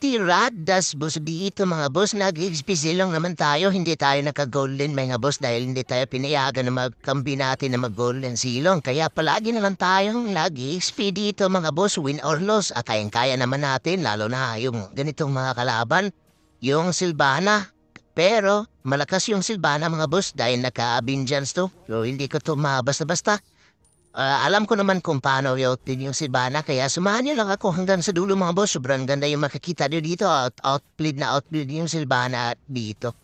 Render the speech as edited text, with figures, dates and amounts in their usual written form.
Tiradas, boss, dito mga boss. Nag-XPC lang naman tayo. Hindi tayo naka-golden mga boss dahil hindi tayo pinayagan na magkambi natin na mag-golden silong. Kaya palagi na lang tayong nag-XP dito mga boss. Win or loss. At kayang-kaya naman natin lalo na yung ganitong mga kalaban. Yung Sylvana. Pero malakas yung Sylvana mga boss dahil naka-Abinjans to. So hindi ko to basta-basta. Alam ko naman kung paano din yung Sylvana kaya sumahan niyo lang ako hanggang sa dulo mga boss. Sobrang ganda yung makikita niyo dito. Outplayed na outplayed yung Sylvana dito.